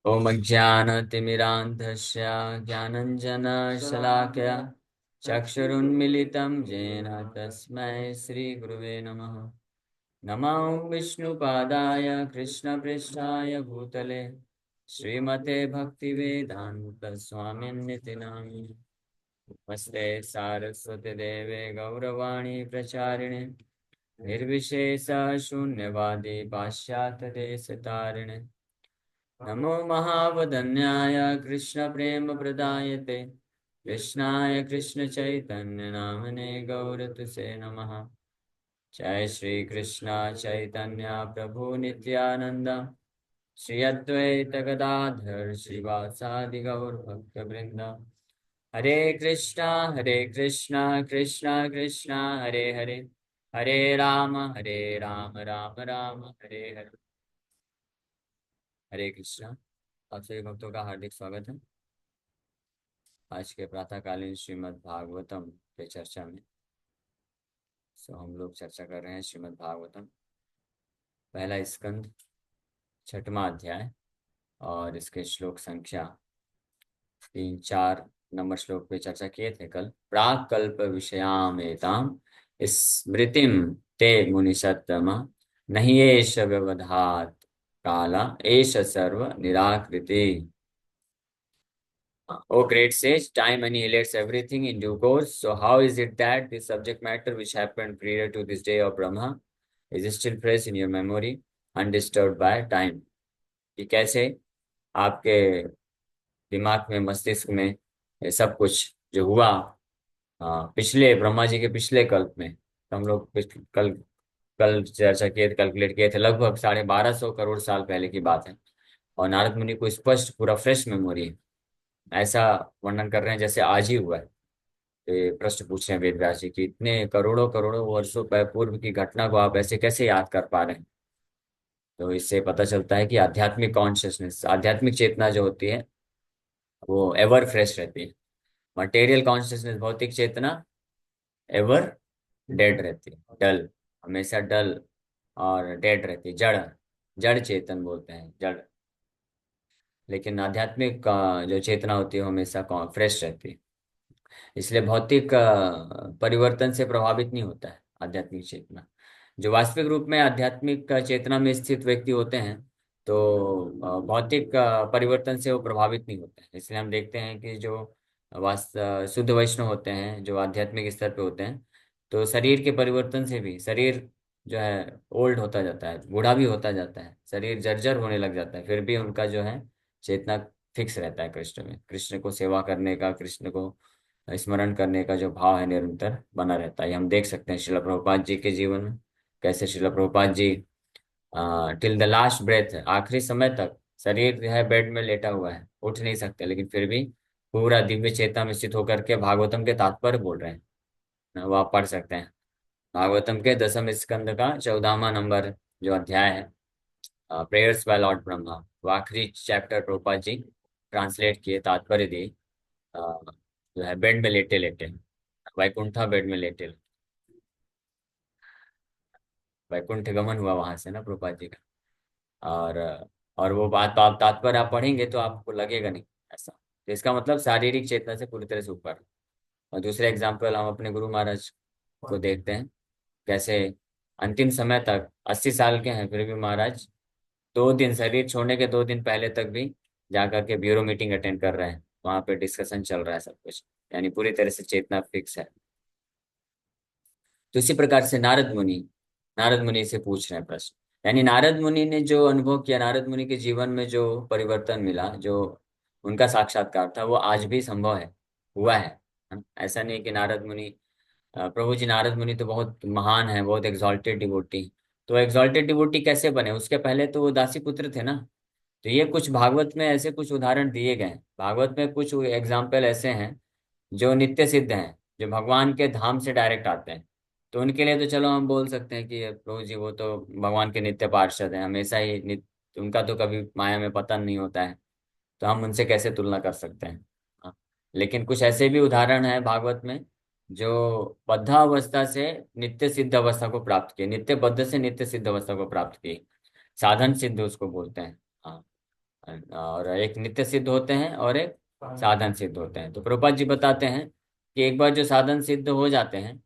ॐ अज्ञानतिमिरान्धस्य ज्ञानञ्जनशलाकया चक्षुरुन्मिलितं येन तस्मै श्रीगुरुवे नमः। नमो विष्णुपादाय कृष्णपृष्ठाय भूतले श्रीमते भक्तिवेदान्तस्वामिन्निति नामिने। नमस्ते सारस्वती देवे गौरवाणी प्रचारिणे निर्विशेषा शून्यवादी पाश्चात्यदेशतारिणे। नमो महावदन्याय कृष्णप्रेमप्रदायते कृष्णाय कृष्णचैतन्यनामने गौरतुसे नमः। जय श्री कृष्ण चैतन्य प्रभु नित्यानंद श्री अद्वैत गदाधर श्रीवासादि गौर भक्तवृंद। हरे कृष्णा कृष्णा कृष्णा हरे हरे, हरे राम राम राम हरे हरे। हरे कृष्णा। आप सभी भक्तों का हार्दिक स्वागत है आज के प्रातःकालीन श्रीमद् भागवतम पे चर्चा में। हम लोग चर्चा कर रहे हैं श्रीमद् भागवतम पहला स्कंद छठवां अध्याय और इसके श्लोक संख्या 3-4 नंबर श्लोक पे चर्चा किए थे कल। प्राक कल्प विषयामेताम स्मृतिम ते मुनिषत्तम नहीं एष व्यवधात काला एष सर्व निराकृति। O great sage, time annihilates everything in due course. So how is it that the subject matter which happened prior to this day of Brahma is still fresh in your memory, undisturbed by time? कि कैसे आपके दिमाग में, मस्तिष्क में ये सब कुछ जो हुआ पिछले ब्रह्मा जी के पिछले कल्प में, तो हम लोग कल कल चर्चा किए थे, कैलकुलेट किए थे, लगभग 1250 करोड़ साल पहले की बात है। और नारद मुनि को स्पष्ट पूरा फ्रेश मेमोरी है, ऐसा वर्णन कर रहे हैं जैसे आज ही हुआ है। तो ये प्रश्न पूछ रहे हैं वेद व्यास जी की इतने करोड़ों करोड़ों वर्षों पूर्व की घटना को आप ऐसे कैसे याद कर पा रहे हैं। तो इससे पता चलता है कि आध्यात्मिक कॉन्शियसनेस, आध्यात्मिक चेतना जो होती है वो एवर फ्रेश रहती है। मटेरियल कॉन्शियसनेस, भौतिक चेतना एवर डेड रहती है, डल, हमेशा डल और डेड रहती है, जड़, जड़ चेतन बोलते हैं, जड़। लेकिन आध्यात्मिक जो चेतना होती है वो हमेशा फ्रेश रहती है। इसलिए भौतिक परिवर्तन से प्रभावित नहीं होता है आध्यात्मिक चेतना। जो वास्तविक रूप में आध्यात्मिक चेतना में स्थित व्यक्ति होते हैं तो भौतिक परिवर्तन से वो प्रभावित नहीं होते हैं। इसलिए हम देखते हैं कि जो शुद्ध वैष्णव होते हैं, जो आध्यात्मिक स्तर पे होते हैं, तो शरीर के परिवर्तन से भी शरीर जो है ओल्ड होता जाता है, बूढ़ा भी होता जाता है, शरीर जर्जर होने लग जाता है, फिर भी उनका जो है चेतना फिक्स रहता है कृष्ण में। कृष्ण को सेवा करने का, कृष्ण को स्मरण करने का जो भाव है निरंतर बना रहता है। ये हम देख सकते हैं श्रील प्रभुपाद जी के जीवन में, कैसे Srila Prabhupada ji till the last breath, आखिरी समय तक शरीर जो है बेड में लेटा हुआ है, उठ नहीं सकते, लेकिन फिर भी पूरा दिव्य चेतना में स्थित होकर के भागवतम के तात्पर्य बोल रहे हैं। वो आप पढ़ सकते हैं भागवतम के 10वें स्कंद का 14वां नंबर जो अध्याय है, प्रेयर्स बाय लॉर्ड ब्रह्मा, वो आखिरी चैप्टर प्रभुपाद जी ट्रांसलेट किए, तात्पर्य दिए जो है बेड में लेटे लेटे, वैकुंठा बेड में लेटे, वैकुंठ गमन हुआ वहां से ना प्रभुपाद जी का। और और वो बात तो आप तात्पर्य आप पढ़ेंगे तो आपको लगेगा नहीं ऐसा। तो इसका मतलब शारीरिक चेतना से पूरी तरह से ऊपर। और दूसरे एग्जाम्पल हम अपने गुरु महाराज को देखते हैं, कैसे अंतिम समय तक 80 साल के हैं फिर भी महाराज 2 दिन, शरीर छोड़ने के 2 दिन पहले तक भी जाकर के ब्यूरो मीटिंग अटेंड कर रहे हैं, वहां पे डिस्कशन चल रहा है सब कुछ, यानी पूरी तरह से चेतना फिक्स है। तो इसी प्रकार से नारद मुनि से पूछ रहे हैं प्रश्न, यानी नारद मुनि ने जो अनुभव किया, नारद मुनि के जीवन में जो परिवर्तन मिला, जो उनका साक्षात्कार था, वो आज भी संभव है, हुआ है। ऐसा नहीं कि नारद मुनि प्रभु जी, नारद मुनि तो बहुत महान है, बहुत एग्जॉल्टेड डिवोटी। तो एग्जॉल्टेड डिवोटी कैसे बने? उसके पहले तो वो दासी पुत्र थे ना। तो ये कुछ भागवत में ऐसे कुछ उदाहरण दिए गए हैं, भागवत में कुछ एग्जाम्पल ऐसे हैं जो नित्य सिद्ध हैं, जो भगवान के धाम से डायरेक्ट आते हैं। तो उनके लिए तो चलो हम बोल सकते हैं कि प्रभु जी वो तो भगवान के नित्य पार्षद हैं, हमेशा ही नित्य, उनका तो कभी माया में पतन नहीं होता है, तो हम उनसे कैसे तुलना कर सकते हैं। हाँ। लेकिन कुछ ऐसे भी उदाहरण हैं भागवत में जो बद्धावस्था से नित्य सिद्ध अवस्था को प्राप्त किए, नित्य बद्ध से नित्य सिद्ध अवस्था को प्राप्त किए, साधन सिद्ध उसको बोलते हैं। हाँ। और एक नित्य सिद्ध होते हैं और एक साधन सिद्ध होते हैं। तो प्रभुपाद जी बताते हैं कि एक बार जो साधन सिद्ध हो जाते हैं,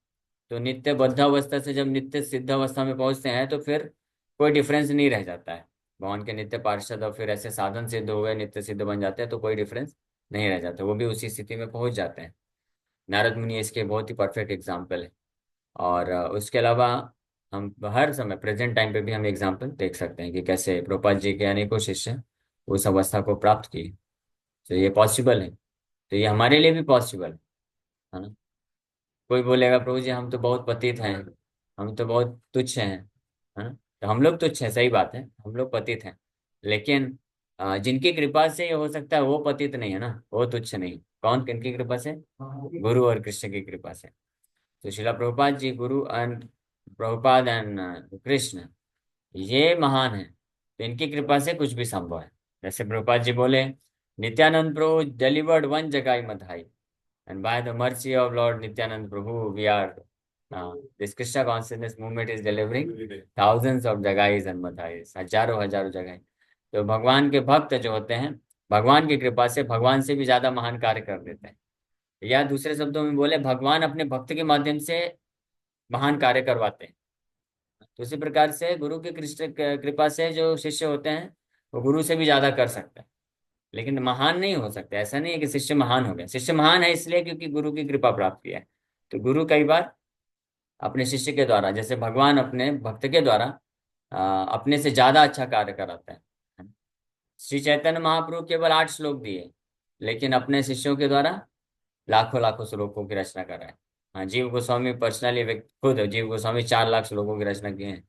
तो नित्य बद्ध अवस्था से जब नित्य सिद्ध अवस्था में पहुंचते हैं तो फिर कोई डिफरेंस नहीं रह जाता है। भगवान के नित्य पार्षद और फिर ऐसे साधन सिद्ध हो गए, नित्य सिद्ध बन जाते हैं, तो कोई डिफरेंस नहीं रह जाता, वो भी उसी स्थिति में पहुंच जाते हैं। नारद मुनि इसके बहुत ही परफेक्ट एग्जाम्पल है। और उसके अलावा हम हर समय प्रेजेंट टाइम पे भी हम एग्जाम्पल देख सकते हैं कि कैसे प्रभुपाद जी के अनेकों शिष्य उस अवस्था को प्राप्त किए। तो ये पॉसिबल है, तो ये हमारे लिए भी पॉसिबल है ना। कोई बोलेगा प्रभु जी हम तो बहुत पतित हैं, हम तो बहुत तुच्छ हैं, है ना। तो हम लोग तुच्छ हैं, सही बात है, हम लोग पतित हैं। लेकिन जिनकी कृपा से ये हो सकता है वो पतित नहीं है ना, वो तुच्छ नहीं। कौन, किनकी कृपा से? गुरु और कृष्ण की कृपा से। तो शिला प्रभुपाद जी, गुरु एंड प्रभुपाद एंड कृष्ण, ये महान है, तो इनकी कृपा से कुछ भी संभव है। जैसे प्रभुपाद जी बोले, नित्यानंद प्रभु डिलीवर्ड वन जगाई मधाई, and by the mercy of Lord Nityanand Prabhu, we are this Krishna consciousness movement is delivering thousands of jagais and madhais, हजारों हजारों जगह। तो भगवान के भक्त जो होते हैं, भगवान की कृपा से भगवान से भी ज्यादा महान कार्य कर देते हैं। या दूसरे शब्दों में बोले, भगवान अपने भक्त के माध्यम से महान कार्य करवाते हैं। तो इसी प्रकार से गुरु की कृष्ण कृपा से जो शिष्य होते हैं वो गुरु से भी ज्यादा कर सकते हैं, लेकिन महान नहीं हो सकते। ऐसा नहीं है कि शिष्य महान हो गया, शिष्य महान है इसलिए क्योंकि गुरु की कृपा प्राप्त किया है। तो गुरु कई बार अपने शिष्य के द्वारा, जैसे भगवान अपने भक्त के द्वारा अपने से ज्यादा अच्छा कार्य कराता है। श्री चैतन्य महाप्रभु केवल 8 श्लोक दिए, लेकिन अपने शिष्यों के द्वारा लाखों लाखों श्लोकों की रचना कर रहे हैं। हाँ, जीव गोस्वामी पर्सनली, खुद जीव गोस्वामी 4 लाख श्लोकों की रचना किए हैं।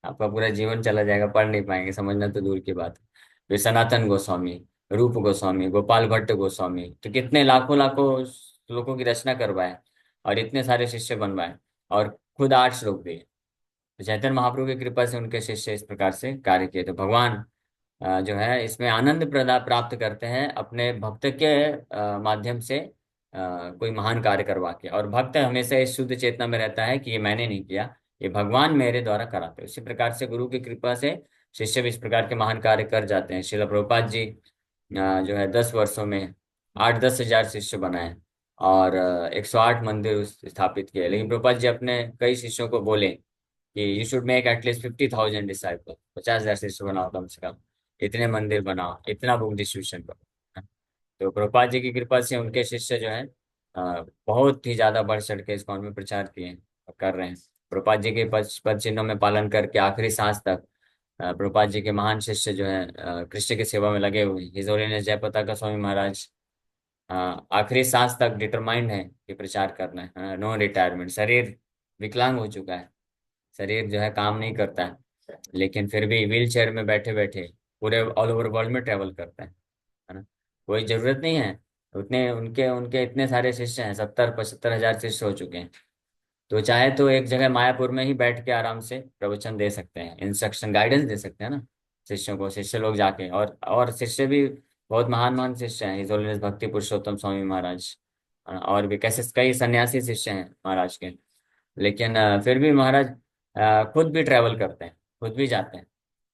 आपका पूरा जीवन चला जाएगा, पढ़ नहीं पाएंगे, समझना तो दूर की बात है। फिर सनातन गोस्वामी, रूप गोस्वामी, गोपाल भट्ट गोस्वामी, तो कितने लाखों लाखों श्लोकों की रचना करवाए और इतने सारे शिष्य बनवाए, और खुद 8 श्लोक दिए। तो चैतन्य महाप्रभु की कृपा से उनके शिष्य इस प्रकार से कार्य किए। तो भगवान जो है इसमें आनंद प्रदा प्राप्त करते हैं अपने भक्त के माध्यम से, कोई महान कार्य करवा के। और भक्त हमेशा इस शुद्ध चेतना में रहता है कि ये मैंने नहीं किया, ये भगवान मेरे द्वारा कराते हैं। उसी प्रकार से गुरु की कृपा से शिष्य भी इस प्रकार के महान कार्य कर जाते हैं। श्रील प्रभुपाद जी जो है 10 वर्षों में 8-10 हजार शिष्य बनाए और 108 मंदिर स्थापित किए। लेकिन प्रभुपाद जी अपने कई शिष्यों को बोले कि you should make at least 50,000 disciple, 50,000 शिष्य बनाओ कम से कम, इतने मंदिर बनाओ, इतना बुक डिस्ट्रीब्यूशन करो। तो प्रभुपाद जी की कृपा से उनके शिष्य जो है बहुत ही ज्यादा बढ़ चढ़ के इस्कॉन में प्रचार किए हैं और कर रहे हैं। प्रभुपाद जी के पद चिन्हों में पालन करके आखिरी सांस तक प्रभुपाद जी के महान शिष्य जो है कृष्ण की सेवा में लगे हुए हैं। हिज होलीनेस जयपताका स्वामी महाराज आखिरी सांस तक डिटरमाइंड है कि प्रचार करना है, नो रिटायरमेंट। शरीर विकलांग हो चुका है, शरीर जो है काम नहीं करता है, लेकिन फिर भी व्हील चेयर में बैठे बैठे पूरे ऑल ओवर वर्ल्ड में ट्रेवल करते हैं, है ना। कोई जरूरत नहीं है उतने, उनके उनके इतने सारे शिष्य हैं, 70-75 हजार शिष्य हो चुके हैं। तो चाहे तो एक जगह मायापुर में ही बैठ के आराम से प्रवचन दे सकते हैं, इंस्ट्रक्शन गाइडेंस दे सकते हैं ना शिष्यों को। शिष्य लोग जाके, और शिष्य भी बहुत महान महान शिष्य हैं, हिज होलीनेस भक्ति पुरुषोत्तम स्वामी महाराज, और भी कैसे कई सन्यासी शिष्य हैं महाराज के। लेकिन फिर भी महाराज खुद भी ट्रैवल करते हैं, खुद भी जाते हैं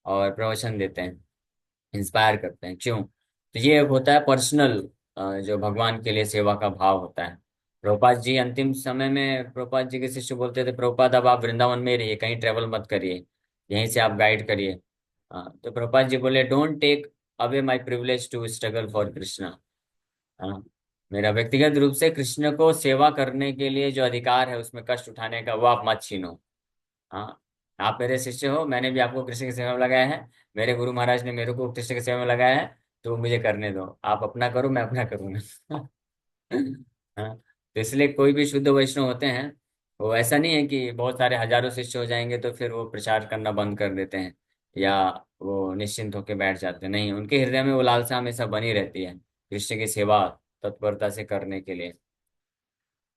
और प्रवचन देते हैं, इंस्पायर करते हैं। क्यों? तो ये एक होता है पर्सनल, जो भगवान के लिए सेवा का भाव होता है। प्रभुपाद जी अंतिम समय में प्रभुपाद जी के शिष्य बोलते थे, प्रभुपाद अब आप वृंदावन में ही रहिए, कहीं ट्रेवल मत करिए, यहीं से आप गाइड करिए। तो प्रभुपाद जी बोले, don't take away my privilege to struggle for Krishna. हाँ, मेरा व्यक्तिगत रूप से कृष्ण को सेवा करने के लिए जो अधिकार है उसमें कष्ट उठाने का, वो आप मत छीनो। हाँ, आप मेरे शिष्य हो, मैंने भी आपको कृष्ण की सेवा में लगाया है, मेरे गुरु महाराज ने मेरे को कृष्ण की सेवा में लगाया है, तो मुझे करने दो, आप अपना करो मैं अपना करूंगा। हाँ, तो इसलिए कोई भी शुद्ध वैष्णव होते हैं, वो ऐसा नहीं है कि बहुत सारे हजारों शिष्य हो जाएंगे तो फिर वो प्रचार करना बंद कर देते हैं या वो निश्चिंत होकर बैठ जाते हैं। नहीं, उनके हृदय में वो लालसा हमेशा बनी रहती है कृष्ण की सेवा तत्परता से करने के लिए।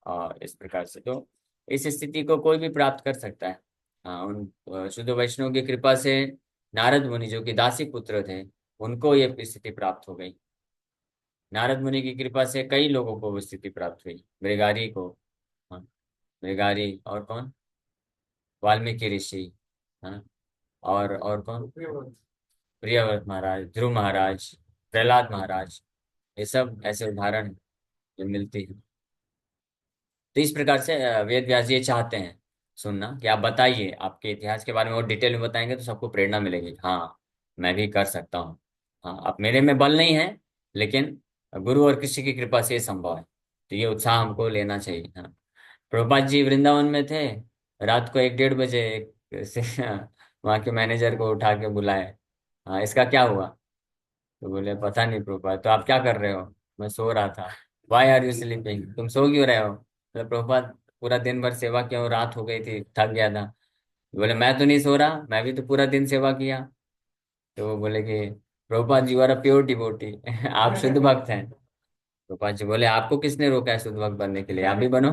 और इस प्रकार से तो इस स्थिति को कोई भी प्राप्त कर सकता है। हाँ, उन शुद्ध वैष्णव की कृपा से नारद मुनि जो कि दासी पुत्र थे, उनको ये स्थिति प्राप्त हो गई। नारद मुनि की कृपा से कई लोगों को वो स्थिति प्राप्त हुई, मृगारी को। हाँ, मृगारी और कौन? वाल्मीकि ऋषि, हाँ, और कौन? प्रियव्रत महाराज, ध्रुव महाराज, प्रहलाद महाराज, ये सब ऐसे उदाहरण हैं जो मिलती है। तो इस प्रकार से वेद व्यास जी ये चाहते हैं सुनना कि आप बताइए, आपके इतिहास के बारे में और डिटेल में बताएंगे तो सबको प्रेरणा मिलेगी, हाँ मैं भी कर सकता हूँ। हाँ, अब मेरे में बल नहीं है, लेकिन गुरु और कृष्ण की कृपा से ये संभव है। तो ये उत्साह हमको लेना चाहिए। हाँ, प्रभुपाद जी वृंदावन में थे, रात को 1-1:30 बजे एक से वहाँ के मैनेजर को उठा के बुलाए। हाँ, इसका क्या हुआ? तो बोले पता नहीं प्रभुपाद। तो आप क्या कर रहे हो? मैं सो रहा था। Why are you sleeping? तुम सो क्यों रहे हो? मतलब प्रभुपाद, पूरा दिन भर सेवा किया हूँ, रात हो गई थी, थक गया था। बोले मैं तो नहीं सो रहा, मैं भी तो पूरा दिन सेवा किया। तो वो बोले कि Prabhupada ji are a pure devotee आप शुद्ध भक्त हैं। प्रभुपाद जी बोले आपको किसने रोका है शुद्ध भक्त बनने के लिए? आप भी बनो।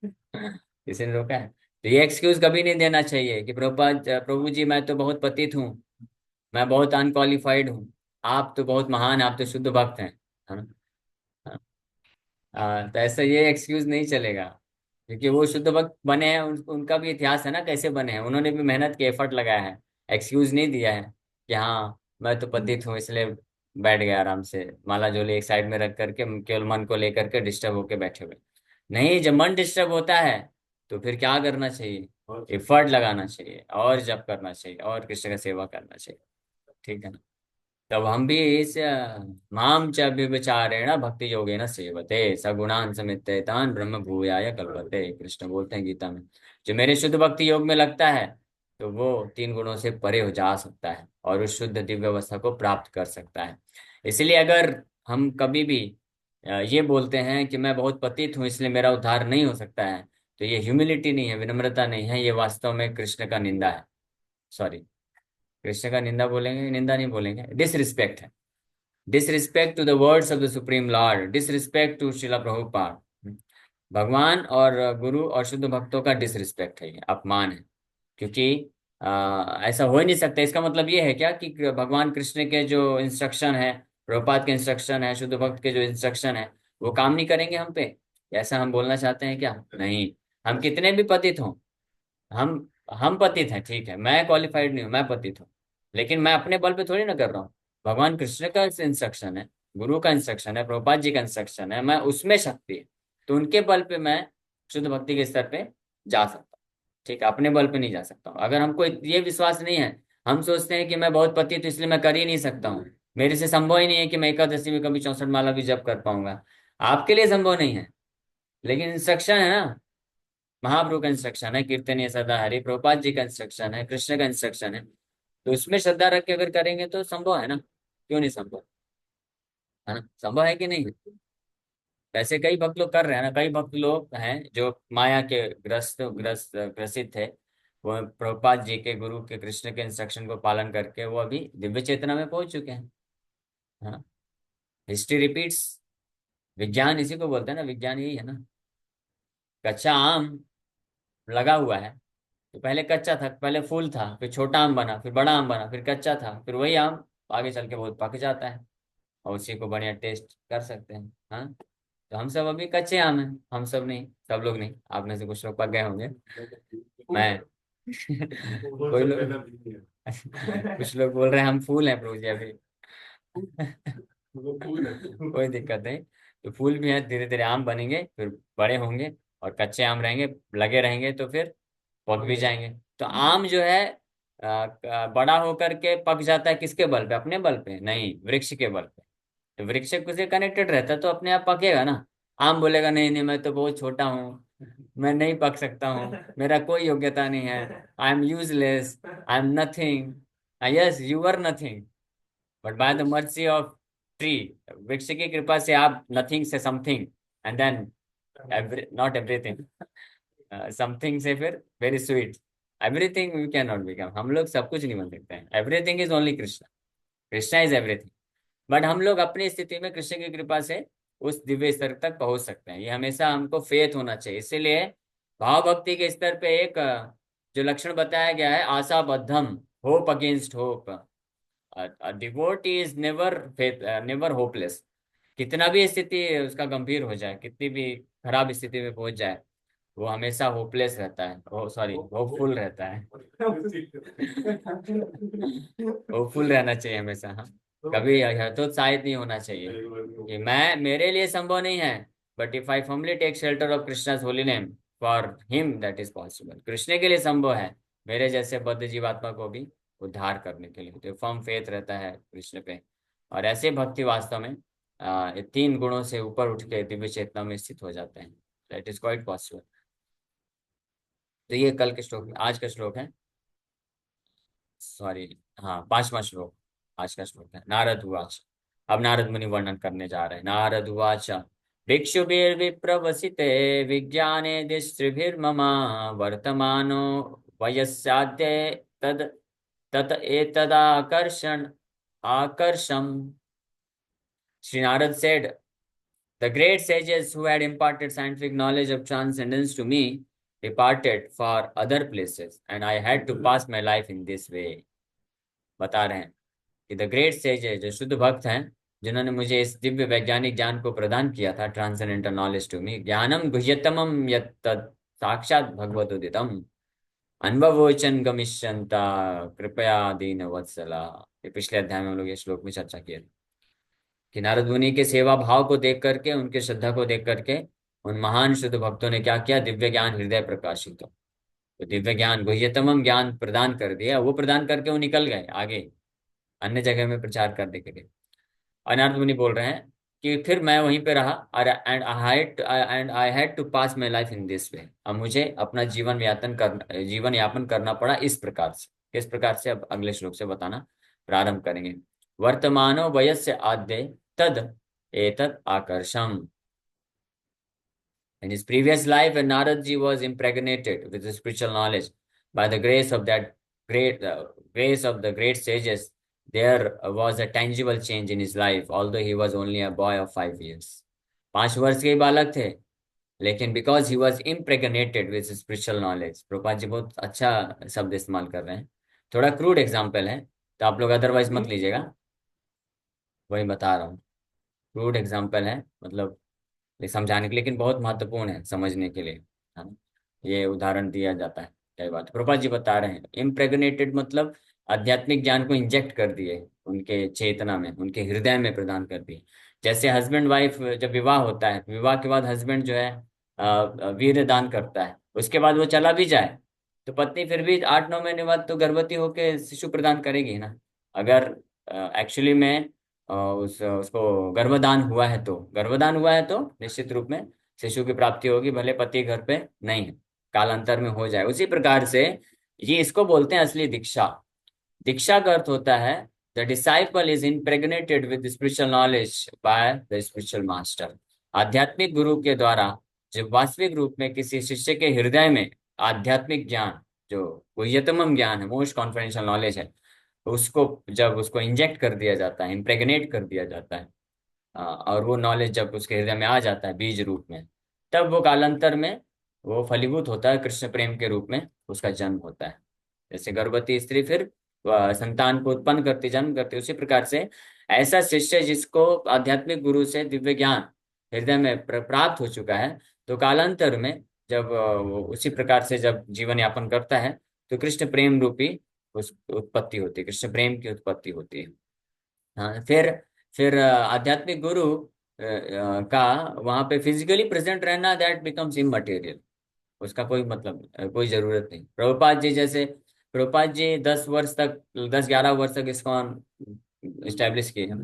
किसी ने रोका है? तो ये एक्सक्यूज कभी नहीं देना चाहिए कि प्रभुपाद, प्रभु जी मैं तो बहुत पतित हूँ, मैं बहुत अनक्वालिफाइड हूँ, आप तो बहुत महान हैं, आप तो शुद्ध भक्त हैं, है ना? हाँ, तो ऐसा ये एक्सक्यूज नहीं चलेगा, क्योंकि वो शुद्ध भक्त बने हैं, उनका भी इतिहास है ना कैसे बने हैं, उन्होंने भी मेहनत के एफर्ट लगाया है। एक्सक्यूज नहीं दिया है कि हाँ मैं तो पतित हूँ इसलिए बैठ गया आराम से, माला झोली एक साइड में रख करके केवल मन को लेकर के डिस्टर्ब होके बैठे हुए। नहीं, जब मन डिस्टर्ब होता है तो फिर क्या करना चाहिए? एफर्ट लगाना चाहिए और जप करना चाहिए और कृष्ण का सेवा करना चाहिए। ठीक है ना? तब हम भी इस माम च व्यभिचारेण भक्ति योगेन सेवते सगुणान समिते तान ब्रह्म भूयाय कल्पते, कृष्ण बोलते हैं गीता में। जो मेरे शुद्ध भक्ति योग में लगता है तो वो 3 गुणों से परे हो जा सकता है और उस शुद्ध दिव्य अवस्था को प्राप्त कर सकता है। इसलिए अगर हम कभी भी ये बोलते हैं कि मैं बहुत पतित हूँ इसलिए मेरा उद्धार नहीं हो सकता है, तो ये ह्यूमिलिटी नहीं है, विनम्रता नहीं है, ये वास्तव में कृष्ण का निंदा है। सॉरी, कृष्ण का निंदा बोलेंगे, निंदा नहीं बोलेंगे, डिसरिस्पेक्ट है। Disrespect to the words of the supreme lord, disrespect to Srila Prabhupada. भगवान और गुरु और शुद्ध भक्तों का डिसरिस्पेक्ट है, ये अपमान है। क्योंकि ऐसा हो ही नहीं सकता। इसका मतलब ये है क्या कि भगवान कृष्ण के जो इंस्ट्रक्शन है, प्रभुपाद के इंस्ट्रक्शन है, शुद्ध भक्त के जो इंस्ट्रक्शन है, वो काम नहीं करेंगे हम पे? ऐसा हम बोलना चाहते हैं क्या? नहीं। हम कितने भी पतित हों, हम हम पतित हैं, ठीक है, मैं क्वालिफाइड नहीं हूँ, मैं पतित हूँ, लेकिन मैं अपने बल पे थोड़ी ना कर रहा हूँ। भगवान कृष्ण का इंस्ट्रक्शन है, गुरु का इंस्ट्रक्शन है, प्रभुपाद जी का इंस्ट्रक्शन है, मैं उसमें शक्ति है, तो उनके बल पे मैं शुद्ध भक्ति के स्तर पे जा सकता हूँ। ठीक है, अपने बल पे नहीं जा सकता हूँ। अगर हमको ये विश्वास नहीं है, हम सोचते हैं कि मैं बहुत पतित हूँ इसलिए मैं कर ही नहीं सकता हूँ, मेरे से संभव ही नहीं है कि मैं एकादशी में कभी 64 माला भी जप कर पाऊंगा। आपके लिए संभव नहीं है, लेकिन इंस्ट्रक्शन है ना, महाप्रभु का इंस्ट्रक्शन है, कीर्तनीय सदा हरि, प्रभुपाद जी का इंस्ट्रक्शन है, कृष्ण का इंस्ट्रक्शन है, तो उसमें श्रद्धा रख के अगर करेंगे तो संभव है ना? क्यों नहीं संभव? है ना, संभव है कि नहीं? वैसे कई भक्त लोग कर रहे हैं ना, कई भक्त लोग हैं जो माया के ग्रसित थे, वो प्रभुपाद जी के, गुरु के, कृष्ण के इंस्ट्रक्शन को पालन करके वो अभी दिव्य चेतना में पहुंच चुके हैं। हाँ, हिस्ट्री रिपीट्स। विज्ञान इसी को बोलते हैं ना, विज्ञान यही है ना। कच्चा आम लगा हुआ है, तो पहले कच्चा था, पहले फूल था, फिर छोटा आम बना, फिर बड़ा आम बना, फिर कच्चा था, फिर वही आम आगे चल के बहुत पक जाता है और उसी को बढ़िया टेस्ट कर सकते हैं। हाँ, तो हम सब अभी कच्चे आम हैं, हम सब नहीं, सब लोग नहीं, आप में से कुछ लोग पक गए होंगे। मैं कोई लोग कुछ लोग बोल रहे हैं हम फूल हैं प्रभु जी अभी कोई दिक्कत नहीं। तो फूल भी है, धीरे धीरे आम बनेंगे, फिर बड़े होंगे, और कच्चे आम रहेंगे, लगे रहेंगे, तो फिर पक भी जाएंगे। तो आम जो है बड़ा होकर के पक जाता है किसके बल पे? अपने बल पे नहीं, वृक्ष के बल पे। तो वृक्ष से कनेक्टेड रहता है तो अपने आप पकेगा ना। आम बोलेगा नहीं नहीं मैं तो बहुत छोटा हूँ, मैं नहीं पक सकता हूँ, मेरा कोई योग्यता नहीं है, I am useless, I am nothing. Yes, you are nothing, but by the mercy of tree, वृक्ष की कृपा से आप नथिंग से something, and then not everything, something से फिर very sweet, everything we can not become. हम लोग सब कुछ नहीं बन सकते हैं, everything is only Krishna, Krishna is everything. But हम लोग अपनी स्थिति में कृष्ण की कृपा से उस दिव्य स्तर तक पहुंच सकते हैं, ये हमेशा हमको फेथ होना चाहिए। इसीलिए भाव भक्ति के स्तर पे एक जो लक्षण बताया गया है, आशा बद्धम, hope against hope. Devotee is never faith, never hopeless. कितना भी स्थिति उसका गंभीर हो जाए, कितनी भी खराब स्थिति में पहुंच जाए, वो हमेशा होपलेस रहता है, ओ सॉरी होपफुल रहता है होपफुल रहना चाहिए हमेशा, हाँ। कभी हतोत्साहित नहीं होना चाहिए कि मैं, मेरे लिए संभव नहीं है, but if I firmly take shelter of Krishna's holy name, for him that is possible. Krishna के लिए संभव है, मेरे जैसे बद्ध जीवात्मा को भी उद्धार करने के लिए। तो फर्म फेथ रहता है कृष्ण पे, और ऐसे भक्ति वास्तव में ये तीन गुणों से ऊपर उठ के दिव्य चेतना में स्थित हो जाते हैं। That is quite possible. तो ये कल के श्लोक में, आज का श्लोक है, सॉरी, हाँ, पांचवा श्लोक आज का श्लोक है। नारद उवाच। अब नारद मुनि वर्णन करने जा रहे हैं। नारद उवाच, भिक्षुभिर्विप्रवसिते विज्ञाने दिस्त्रिभिर्ममा वर्तमानो वयस्याद्य तद तत एतदाकर्षण आकर्षम। Sri Narad said, the great sages who had imparted scientific knowledge of transcendence to me departed for other places, and I had to pass my life in this way. बता रहे हैं कि द ग्रेट सेज है, जो शुद्ध भक्त हैं, जिन्होंने मुझे इस दिव्य वैज्ञानिक ज्ञान को प्रदान किया था, ट्रांसेंडेंटल नॉलेज टू मी, ज्ञानम गुह्यतमम यत् तत् साक्षात भगवदुदितम अनुभवोचन गमिष्यन्ता कृपया दीन वत्सला। ये पिछले अध्याय में हम लोग ये श्लोक में चर्चा किया कि नारद मुनि के सेवा भाव को देख करके, उनके श्रद्धा को देख करके, उन महान शुद्ध भक्तों ने क्या किया, दिव्य ज्ञान हृदय प्रकाशित हो, तो दिव्य ज्ञान गुह्यतमम ज्ञान प्रदान कर दिया। वो प्रदान करके वो निकल गए आगे अन्य जगह में प्रचार करने के लिए। अनारद मुनि बोल रहे हैं कि फिर मैं वहीं पे रहा, and I had to pass my life in this way. अब मुझे अपना जीवन यापन करना पड़ा इस प्रकार से। किस प्रकार से, अब अगले श्लोक से बताना प्रारंभ करेंगे। वर्तमानो वयस्य आद्य तद एतद आकर्षम। In his previous life, when Naradji was impregnated with the spiritual knowledge by the grace of that grace of the great sages, there was a tangible change in his life, although he was only a boy of 5 years. 5 वर्ष के ही बालक थे, लेकिन because he was impregnated with spiritual knowledge. Prabhupada ji बहुत अच्छा शब्द इस्तेमाल कर रहे हैं। थोड़ा क्रूड एग्जाम्पल है, तो आप लोग अदरवाइज मत लीजिएगा, वही बता रहा हूँ। क्रूड एग्जाम्पल है, मतलब ये समझाने के लिए, लेकिन बहुत महत्वपूर्ण है समझने के लिए, है ना। ये उदाहरण दिया जाता है कई बात। प्रभुपाद जी बता रहे हैं इम्प्रेगनेटेड मतलब आध्यात्मिक ज्ञान को इंजेक्ट कर दिए उनके चेतना में, उनके हृदय में प्रदान कर दिए। जैसे हस्बैंड वाइफ जब विवाह होता है, विवाह के बाद हस्बैंड जो है वीर्य दान करता है, उसके बाद वो चला भी जाए तो पत्नी फिर भी 8-9 महीने बाद तो गर्भवती होकर शिशु प्रदान करेगी ना। अगर एक्चुअली में उसको गर्भदान हुआ है तो निश्चित रूप में शिशु की प्राप्ति होगी, भले पति घर पे नहीं है, कालांतर में हो जाए। उसी प्रकार से ये इसको बोलते हैं असली दीक्षा। दीक्षा का अर्थ होता है the disciple is impregnated with spiritual knowledge by the spiritual master. आध्यात्मिक गुरु के द्वारा जब वास्तविक रूप में किसी शिष्य के हृदय में आध्यात्मिक ज्ञान, जो गुह्यतम ज्ञान है, मोस्ट कॉन्फिडेंशियल नॉलेज है, उसको जब उसको इंजेक्ट कर दिया जाता है, इम्प्रेग्नेट कर दिया जाता है, और वो नॉलेज जब उसके हृदय में आ जाता है बीज रूप में, तब वो कालांतर में वो फलीभूत होता है, कृष्ण प्रेम के रूप में उसका जन्म होता है। जैसे गर्भवती स्त्री फिर संतान को उत्पन्न करती, जन्म करती, उसी प्रकार से ऐसा शिष्य जिसको आध्यात्मिक गुरु से दिव्य ज्ञान हृदय में प्राप्त हो चुका है, तो कालांतर में जब वो उसी प्रकार से जब जीवन यापन करता है, तो कृष्ण प्रेम रूपी उस उत्पत्ति होती है, कृष्ण प्रेम की उत्पत्ति होती है। हाँ, फिर आध्यात्मिक गुरु का वहां पे फिजिकली प्रेजेंट रहना, दैट बिकम्स इमटेरियल। उसका कोई मतलब कोई जरूरत नहीं। प्रभुपाद जी जैसे, प्रभुपाद जी 10 वर्ष तक, 10-11 वर्ष तक इस्कॉन इस्टेब्लिश किए हैं,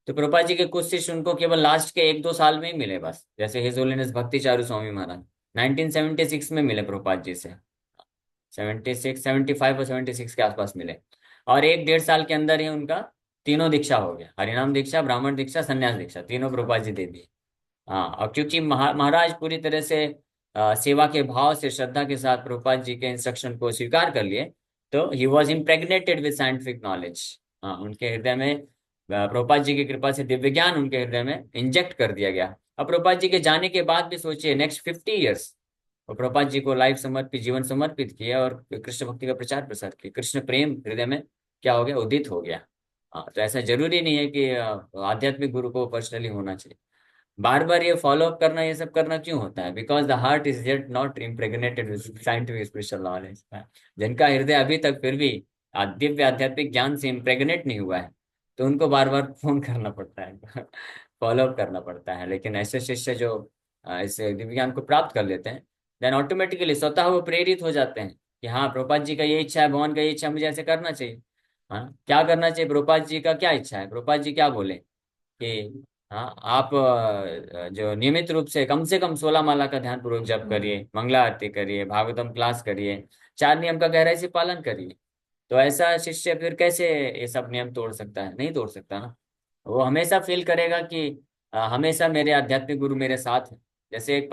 तो प्रभुपाद जी के कुछ शिष्य उनको केवल लास्ट के 1-2 साल में ही मिले बस। जैसे हिज होलीनेस भक्ति चारू स्वामी महाराज 1976 में मिले प्रभुपाद जी से, 75 और 76 के आसपास मिले, और 1-1.5 साल के अंदर ही उनका तीनों दीक्षा हो गया, हरिनाम दीक्षा, ब्राह्मण दीक्षा, संन्यास दीक्षा, तीनों प्रभुपाद जी दे दिए। हाँ, और क्योंकि महाराज पूरी तरह से सेवा के भाव से, श्रद्धा के साथ प्रभुपाद जी के इंस्ट्रक्शन को स्वीकार कर लिए, तो he was impregnated with scientific knowledge. हाँ, उनके हृदय में प्रभुपाद जी की कृपा से दिव्य ज्ञान उनके हृदय में इंजेक्ट कर दिया गया। अब प्रभुपाद जी के जाने के बाद भी सोचिए, नेक्स्ट 50 ईयर्स और प्रभुपाद जी को लाइफ समर्पित, जीवन समर्पित किया और कृष्ण भक्ति का प्रचार प्रसार किया। कृष्ण प्रेम हृदय में क्या हो गया, उदित हो गया। हाँ, तो ऐसा जरूरी नहीं है कि आध्यात्मिक गुरु को पर्सनली होना चाहिए। बार बार ये फॉलो अप करना, ये सब करना क्यों होता है? Because the heart is yet not impregnated with scientific spiritual knowledge. जिनका हृदय अभी तक फिर भी दिव्य आध्यात्मिक ज्ञान से इम्प्रेग्नेट नहीं हुआ है, तो उनको बार बार फोन करना पड़ता है, फॉलो अप करना पड़ता है। लेकिन ऐसे शिष्य जो इस दिव्य ज्ञान को प्राप्त कर लेते हैं, देन ऑटोमेटिकली स्वतः वो प्रेरित हो जाते हैं कि हाँ, प्रभुपाद जी का ये इच्छा है, भगवान का ये इच्छा है, मुझे ऐसे करना चाहिए। हाँ, क्या करना चाहिए, प्रभुपाद जी का क्या इच्छा है, प्रभुपाद जी क्या बोले कि हाँ, आप जो नियमित रूप से कम 16 माला का ध्यान पूर्वक जप करिए, मंगला आरती करिए, भागवतम क्लास करिए, 4 नियम का गहराई से पालन करिए। तो ऐसा शिष्य फिर कैसे ये सब नियम तोड़ सकता है? नहीं तोड़ सकता ना। वो हमेशा फील करेगा कि हमेशा मेरे आध्यात्मिक गुरु मेरे साथ है। जैसे एक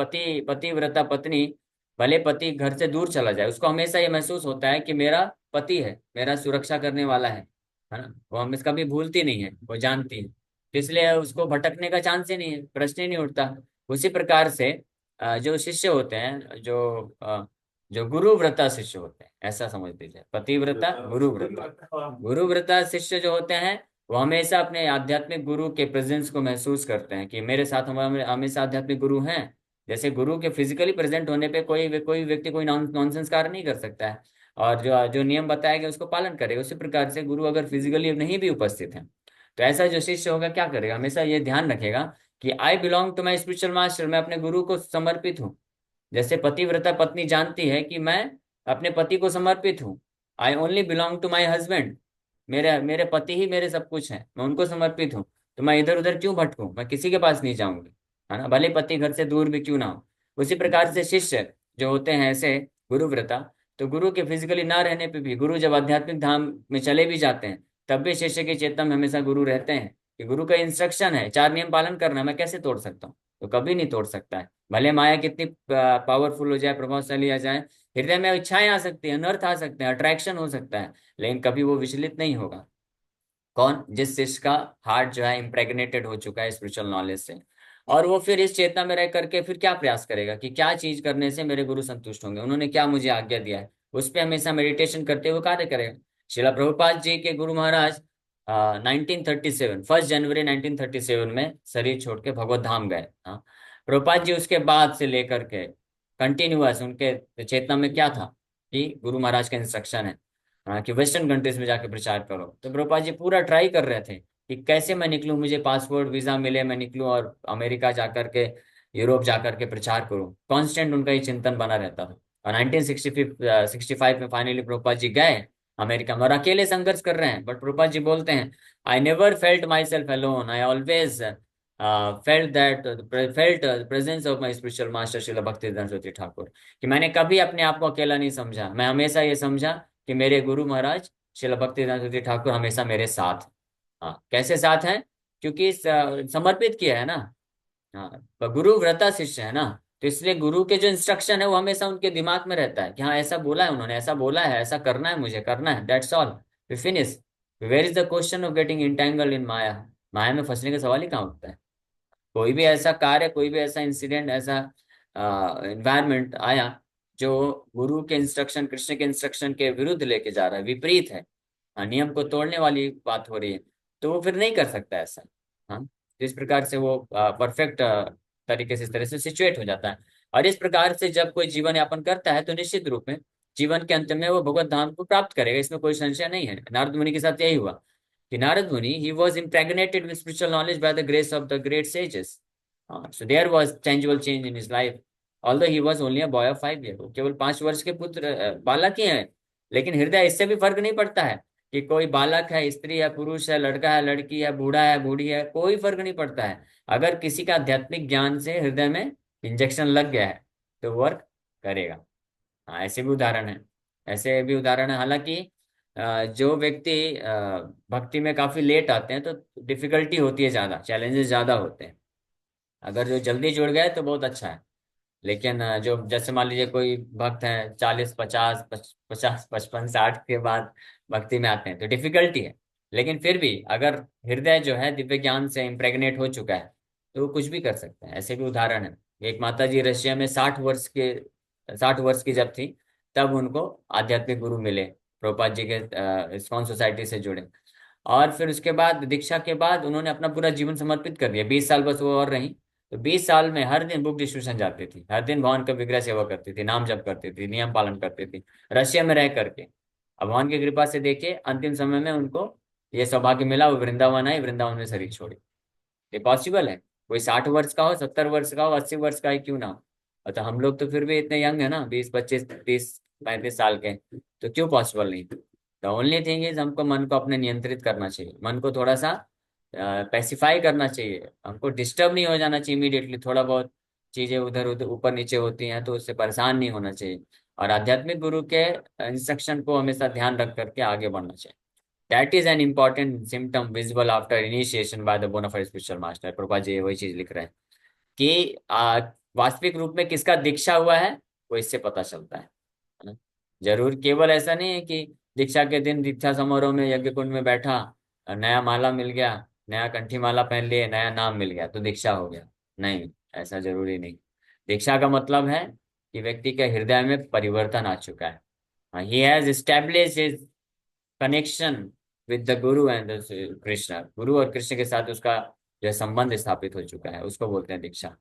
पतिव्रता पत्नी, भले पति घर से दूर चला जाए, उसको हमेशा ये महसूस होता है कि मेरा पति है, मेरा सुरक्षा करने वाला है ना। वो हम इसका भी भूलती नहीं है, वो जानती है। तो इसलिए उसको भटकने का चांस ही नहीं है, प्रश्न ही नहीं उठता। उसी प्रकार से जो शिष्य होते हैं, जो गुरु व्रता शिष्य होते हैं, ऐसा समझ लीजिए, पतिव्रता गुरु व्रता। गुरु व्रता शिष्य जो होते हैं, वो हमेशा अपने आध्यात्मिक गुरु के प्रेजेंस को महसूस करते हैं कि मेरे साथ हमारे हमेशा आध्यात्मिक गुरु हैं। जैसे गुरु के फिजिकली प्रेजेंट होने पे कोई व्यक्ति कोई नॉनसेंस कार्य नहीं कर सकता है, और जो जो नियम बताया गया उसको पालन करेगा। उसी प्रकार से गुरु अगर फिजिकली नहीं भी उपस्थित है, तो ऐसा जो शिष्य होगा क्या करेगा, हमेशा ये ध्यान रखेगा कि I belong to my spiritual master, मैं अपने गुरु को समर्पित हूँ। जैसे पतिव्रता पत्नी जानती है कि मैं अपने पति को समर्पित हूँ, I only belong to my husband, मेरे मेरे पति ही मेरे सब कुछ है, मैं उनको समर्पित हूँ। तो मैं इधर उधर क्यों भटकूं, मैं किसी के पास नहीं जाऊंगी, है ना, भले पति घर से दूर भी क्यों ना हो। उसी प्रकार से शिष्य जो होते हैं ऐसे गुरुव्रता, तो गुरु के फिजिकली ना रहने पे भी, गुरु जब आध्यात्मिक धाम में चले भी जाते हैं, तब भी शिष्य की चेतना में हमेशा गुरु रहते हैं कि गुरु का इंस्ट्रक्शन है 4 नियम पालन करना है, मैं कैसे तोड़ सकता हूँ। तो कभी नहीं तोड़ सकता है, भले माया कितनी पावरफुल हो जाए, प्रभावशाली आ जाए, हृदय में इच्छाएं आ सकती हैं, अनर्थ आ सकते हैं, अट्रैक्शन हो सकता है, लेकिन कभी वो विचलित नहीं होगा। कौन? जिस शिष्य का हार्ट जो है इम्प्रेग्नेटेड हो चुका है स्पिरिचुअल नॉलेज से। और वो फिर इस चेतना में रह करके फिर क्या प्रयास करेगा कि क्या चीज करने से मेरे गुरु संतुष्ट होंगे, उन्होंने क्या मुझे आज्ञा दिया है, उस पर हमेशा मेडिटेशन करते हुए कार्य करेगा। शिला प्रभुपाद जी के गुरु महाराज 1937, 1 जनवरी 1937 में शरीर छोड़ के भगवत धाम गए। हाँ, प्रभुपाद जी उसके बाद से लेकर के कंटिन्यूअस उनके चेतना में क्या था कि गुरु महाराज का इंस्ट्रक्शन है, हाँ, कि वेस्टर्न कंट्रीज में जाके प्रचार करो। तो प्रभुपाद जी पूरा ट्राई कर रहे थे कि कैसे मैं निकलूं, मुझे पासपोर्ट वीजा मिले, मैं निकलूं और अमेरिका जाकर के, यूरोप जाकर के प्रचार करूं। कांस्टेंट उनका ये चिंतन बना रहता था। और 1965 में फाइनली प्रभुपाद जी गए अमेरिका में, और अकेले संघर्ष कर रहे हैं। बट प्रभुपाद जी बोलते हैं, I never felt my self alone, I always felt presence of my spiritual master Srila Bhaktivedanta Saraswati Thakur, कि मैंने कभी अपने आप को अकेला नहीं समझा, मैं हमेशा ये समझा कि मेरे गुरु महाराज श्रील भक्तिवेदांत सरस्वती ठाकुर हमेशा मेरे साथ। हाँ, कैसे साथ हैं? क्योंकि समर्पित किया है ना। हाँ, पर गुरु व्रता शिष्य है ना, तो इसलिए गुरु के जो इंस्ट्रक्शन है वो हमेशा उनके दिमाग में रहता है कि हाँ, ऐसा बोला है उन्होंने, ऐसा बोला है, ऐसा करना है, मुझे करना है, that's all, we finish. Where is the question of getting entangled in maya? माया में फंसने का सवाल ही कहाँ उठता है? कोई भी ऐसा कार्य, कोई भी ऐसा इंसिडेंट, ऐसा एनवायरमेंट आया जो गुरु के इंस्ट्रक्शन, कृष्ण के इंस्ट्रक्शन के विरुद्ध लेके जा रहा है, विपरीत है, नियम को तोड़ने वाली बात हो रही है, तो वो फिर नहीं कर सकता ऐसा। हाँ, तो इस प्रकार से वो परफेक्ट तरीके से, इस तरह से सिचुएट हो जाता है। और इस प्रकार से जब कोई जीवन यापन करता है, तो निश्चित रूप में जीवन के अंत में वो भगवत धाम को प्राप्त करेगा, इसमें कोई संशय नहीं है। नारद मुनि के साथ यही हुआ कि नारद मुनि, he was impregnated with spiritual knowledge by the grace of the great sages. So there was tangible change in his life, although he was only a boy of 5 years. वो केवल 5 वर्ष के पुत्र बालक ही हैं, लेकिन हृदय इससे भी फर्क नहीं पड़ता है कि कोई बालक है, स्त्री है, पुरुष है, लड़का है, लड़की है, बूढ़ा है, बूढ़ी है, कोई फर्क नहीं पड़ता है। अगर किसी का आध्यात्मिक ज्ञान से हृदय में इंजेक्शन लग गया है, तो वर्क करेगा। हाँ, ऐसे भी उदाहरण है, ऐसे भी उदाहरण है। हालांकि जो व्यक्ति भक्ति में काफी लेट आते हैं, तो डिफिकल्टी होती है, ज्यादा चैलेंजेस ज्यादा होते हैं। अगर जो जल्दी जुड़ गए तो बहुत अच्छा है, लेकिन जो जैसे मान लीजिए कोई भक्त है 40 50 50 55 60 के बाद भक्ति में आते हैं, तो डिफिकल्टी है। लेकिन फिर भी अगर हृदय जो है दिव्य ज्ञान से इम्प्रेग्नेट हो चुका है, तो वो कुछ भी कर सकते हैं। ऐसे भी उदाहरण है। एक माता जी रशिया में 60 वर्ष की जब थी, तब उनको आध्यात्मिक गुरु मिले, प्रभुपाद जी के इस्कॉन सोसाइटी से जुड़े। और फिर उसके बाद दीक्षा के बाद उन्होंने अपना पूरा जीवन समर्पित कर दिया, 20 साल बस वो और रही। तो 20 साल में हर दिन बुक डिस्ट्रीब्यूशन जाती थी, हर दिन भगवान का विग्रह सेवा करती थी, नाम जप करती थी, नियम पालन करती थी, रशिया में रह करके। अब भगवान की कृपा से देखिए, अंतिम समय में उनको ये सौभाग्य मिला, वो वृंदावन आई, वृंदावन में शरीर छोड़ी। ये पॉसिबल है? कोई 60 वर्ष का हो, 70 वर्ष का हो, 80 वर्ष का ही क्यों ना हो। तो हम लोग तो फिर भी इतने यंग है ना, 20 25 30 35 साल के, तो क्यों पॉसिबल नहीं? द ओनली थिंग इज हमको मन को अपने नियंत्रित करना चाहिए, मन को थोड़ा सा पैसिफाई करना चाहिए, हमको डिस्टर्ब नहीं हो जाना चाहिए इमीडिएटली। थोड़ा बहुत चीजें उधर उधर ऊपर नीचे होती हैं तो उससे परेशान नहीं होना चाहिए, और आध्यात्मिक गुरु के इंस्ट्रक्शन को हमेशा ध्यान रख करके आगे बढ़ना चाहिए। That is an important symptom visible after initiation by the bonafide spiritual master. Prabhupada ji वही चीज लिख रहे हैं कि वास्तविक रूप में किसका दीक्षा हुआ है, वो इससे पता चलता है ना? जरूर केवल ऐसा नहीं है कि दीक्षा के दिन दीक्षा समारोह में यज्ञ कुंड में बैठा, नया माला मिल गया, नया कंठी माला पहन लिए, नया नाम मिल गया तो दीक्षा हो गया। नहीं, ऐसा जरूरी नहीं। दीक्षा का मतलब है कि व्यक्ति के हृदय में परिवर्तन आ चुका है। He has establish connection with the Guru and Krishna, गुरु और कृष्ण के साथ उसका जो है संबंध स्थापित हो चुका है, उसको बोलते हैं दीक्षा।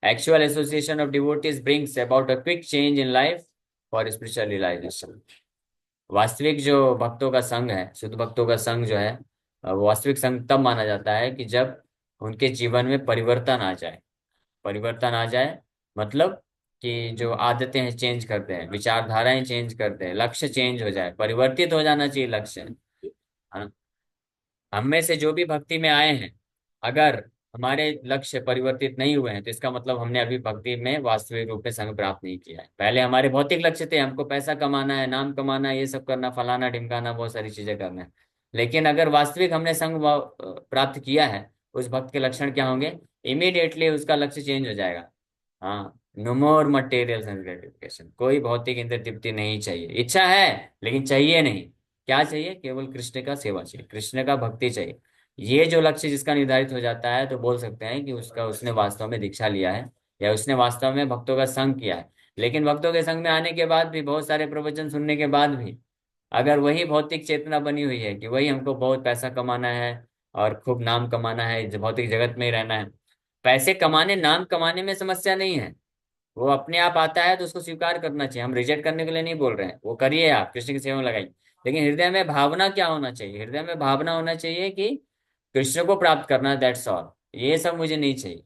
Actual association of devotees brings about a quick change in life for spiritual realisation. वास्तविक जो भक्तों का संग है, शुद्ध भक्तों का संग जो है, वो वास्तविक संग तब माना जाता है कि जब उनके जीवन में परिवर्तन आ जाए। परिवर्तन आ जाए मतलब कि जो आदतें हैं चेंज करते हैं, विचारधाराएं चेंज करते हैं, लक्ष्य चेंज हो जाए, परिवर्तित हो जाना चाहिए लक्ष्य, है ना? हम में से जो भी भक्ति में आए हैं, अगर हमारे लक्ष्य परिवर्तित नहीं हुए हैं तो इसका मतलब हमने अभी भक्ति में वास्तविक रूप में संग प्राप्त नहीं किया है। पहले हमारे भौतिक लक्ष्य थे, हमको पैसा कमाना है, नाम कमाना है, ये सब करना, फलाना ढिमकाना, बहुत सारी चीजें करना है। लेकिन अगर वास्तविक हमने संग प्राप्त किया है, उस भक्त के लक्षण क्या होंगे? इमीडिएटली उसका लक्ष्य चेंज हो जाएगा। हाँ, no more material sense gratification, कोई भौतिक इंद्रिय तृप्ति नहीं चाहिए। इच्छा है लेकिन चाहिए नहीं। क्या चाहिए? केवल कृष्ण का सेवा चाहिए, कृष्ण का भक्ति चाहिए। ये जो लक्ष्य जिसका निर्धारित हो जाता है तो बोल सकते हैं कि उसका उसने वास्तव में दीक्षा लिया है, या उसने वास्तव में भक्तों का संग किया है। लेकिन भक्तों के संग में आने के बाद भी, बहुत सारे प्रवचन सुनने के बाद भी, अगर वही भौतिक चेतना बनी हुई है कि वही हमको बहुत पैसा कमाना है और खूब नाम कमाना है, भौतिक जगत में ही रहना है, पैसे कमाने नाम कमाने में समस्या नहीं है, वो अपने आप आता है तो उसको स्वीकार करना चाहिए। हम रिजेक्ट करने के लिए नहीं बोल रहे हैं, वो करिए, आप कृष्ण की सेवा में लगाइए। लेकिन हृदय में भावना क्या होना चाहिए? हृदय में भावना होना चाहिए कि कृष्ण को प्राप्त करना, दैट्स ऑल। ये सब मुझे नहीं चाहिए।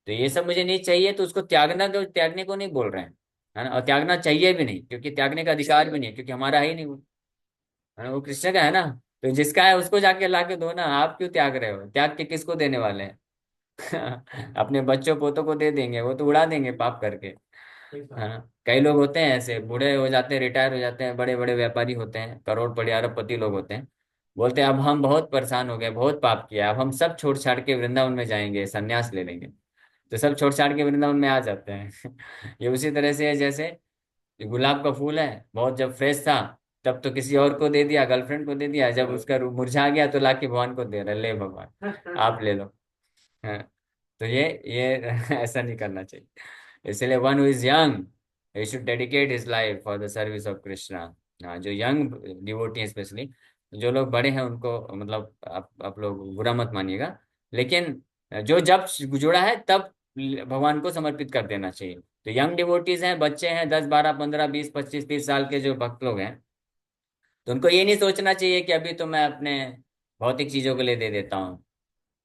तो ये सब मुझे नहीं चाहिए तो उसको त्यागने को नहीं बोल रहे हैं, है ना? और त्यागना चाहिए भी नहीं, क्योंकि त्यागने का अधिकार भी नहीं है, क्योंकि हमारा है ही नहीं वो, है ना? वो कृष्ण का है ना। तो जिसका है उसको जाके ला के दो ना, आप क्यों त्याग रहे हो? त्याग के किसको देने वाले हैं? अपने बच्चों पोतों को दे देंगे, वो तो उड़ा देंगे पाप करके, है ना? कई लोग होते हैं ऐसे, बूढ़े हो जाते हैं, रिटायर हो जाते हैं, बड़े बड़े व्यापारी होते हैं, करोड़पति अरबपति लोग होते हैं, बोलते हैं अब हम बहुत परेशान हो गए, बहुत पाप किया, अब हम सब छोड़ छाड़ के वृंदावन में जाएंगे, संन्यास ले लेंगे। तो सब छोड़ छाड़ के वृंदावन में आ जाते हैं। ये उसी तरह से है जैसे गुलाब का फूल है, बहुत जब फ्रेश था तब तो किसी और को दे दिया, गर्लफ्रेंड को दे दिया, जब उसका रूप मुरझा गया तो लाके भगवान को दे रहे, ले भगवान आप ले लो। हाँ, तो ये ऐसा नहीं करना चाहिए। इसलिए one who is young, he should dedicate his life for the service of Krishna. हाँ, जो यंग डिवोटी है स्पेशली, जो लोग बड़े हैं उनको मतलब आप लोग बुरा मत मानिएगा, लेकिन जो जब जुड़ा है तब भगवान को समर्पित कर देना चाहिए। तो यंग डिवोटीज हैं, बच्चे हैं, 10 12 15 20 25 30 साल के जो भक्त लोग हैं, तो उनको ये नहीं सोचना चाहिए कि अभी तो मैं अपने भौतिक चीजों के लिए दे देता हूँ,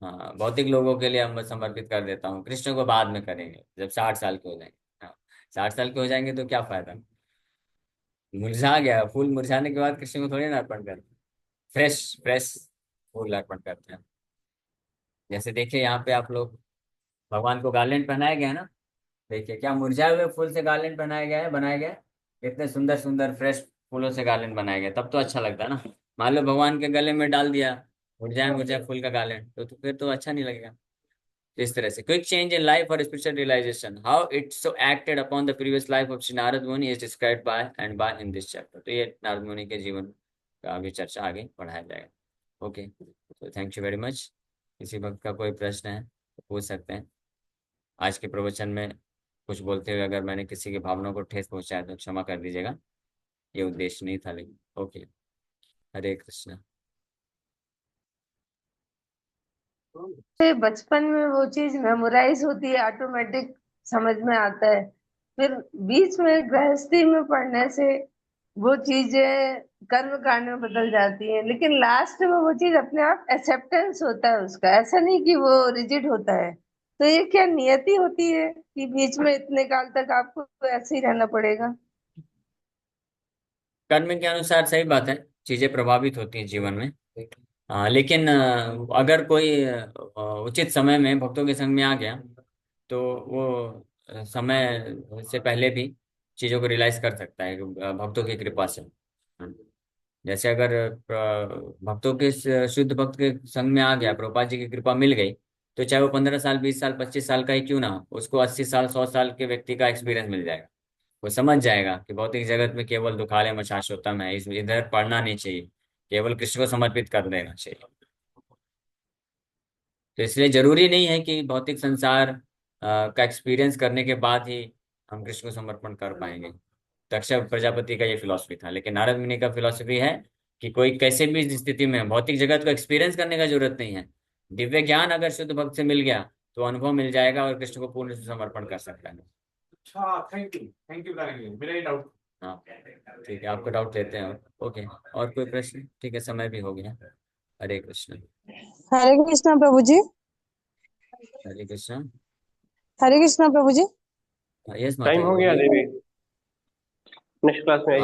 हाँ, भौतिक लोगों के लिए हम समर्पित कर देता हूँ, कृष्ण को बाद में करेंगे जब 60 साल के हो जाएंगे। हाँ, 60 साल के हो जाएंगे तो क्या फायदा? मुरझा गया फूल, मुरझाने के बाद कृष्ण को थोड़ी ना अर्पण करते, फ्रेश फ्रेश फूल अर्पण करते हैं। जैसे देखिए यहाँ पे आप लोग, भगवान को गार्लेंड पहनाया गया है ना, देखिए क्या मुरझाए हुए फूल से गार्लेंड पहनाया गया है, बनाया गया है। इतने सुंदर सुंदर फ्रेश फूलों से गार्लेंड बनाया गया, तब तो अच्छा लगता है ना। मान लो भगवान के गले में डाल दिया मुरझाए मुरझाए फूल का गार्लेंड, तो फिर तो अच्छा नहीं लगेगा। तो इस तरह से क्विक चेंज इन लाइफ और spiritual realisation, how it so acted upon the previous life of Shri Narada Muni is described by and by in this chapter. तो ये नारद मुनि के जीवन का आगे चर्चा आगे बढ़ाया जाएगा। ओके, तो थैंक यू वेरी मच। किसी वक्त का कोई प्रश्न है तो पूछ सकते हैं। आज के प्रवचन में कुछ बोलते हुए अगर मैंने किसी की भावनाओं को ठेस पहुंचाया तो क्षमा कर दीजिएगा, ये उद्देश्य नहीं था, लेकिन ओके। हरे कृष्ण। से बचपन में वो चीज मेमोराइज होती है, ऑटोमेटिक समझ में आता है। फिर बीच में गृहस्थी में पढ़ने से वो चीजें कर्म कांड में बदल जाती है, लेकिन लास्ट में वो चीज अपने आप एक्सेप्टेंस होता है उसका, ऐसा नहीं कि वो रिजिड होता है। तो ये क्या नियति होती है कि बीच में इतने काल तक आपको ऐसे ही रहना पड़ेगा? कर्म के अनुसार सही बात है, चीजें प्रभावित होती हैं जीवन में। लेकिन अगर कोई उचित समय में भक्तों के संग में आ गया, तो वो समय से पहले भी चीजों को रियलाइज कर सकता है, भक्तों की कृपा से। जैसे अगर भक्तों के शुद्ध भक्त के संग में आ गया, प्रभुपाद जी की कृपा मिल गई, तो चाहे वो 15 साल, 20 साल, 25 साल का ही क्यों ना हो, उसको 80 साल, 100 साल के व्यक्ति का एक्सपीरियंस मिल जाएगा। वो समझ जाएगा कि भौतिक जगत में केवल दुखालय में शाश्वतम है, इस इधर पढ़ना नहीं चाहिए, केवल कृष्ण को समर्पित कर देना चाहिए। तो इसलिए जरूरी नहीं है कि भौतिक संसार का एक्सपीरियंस करने के बाद ही हम कृष्ण को समर्पण कर पाएंगे। दक्ष प्रजापति का ये फिलॉसफी था, लेकिन नारद मुनि का फिलॉसफी है कि कोई कैसे भी स्थिति में भौतिक जगत को एक्सपीरियंस करने का जरूरत नहीं है। दिव्य ज्ञान अगर शुद्ध भक्त से मिल गया, तो अनुभव मिल जाएगा और कृष्ण को पूर्ण से समर्पण कर सकता है। अच्छा, थैंक यू मेरा ये डाउट। हाँ, ठीक है, आपको डाउट लेते हैं। ओके, और कोई प्रश्न? ठीक है, समय भी हो गया। हरे कृष्ण। हरे कृष्णा प्रभु जी। हरे कृष्ण। हरे कृष्णा प्रभु जी। यस माता टाइम जी, हो गया बोलिए। देवी, नेक्स्ट क्लास में आइए।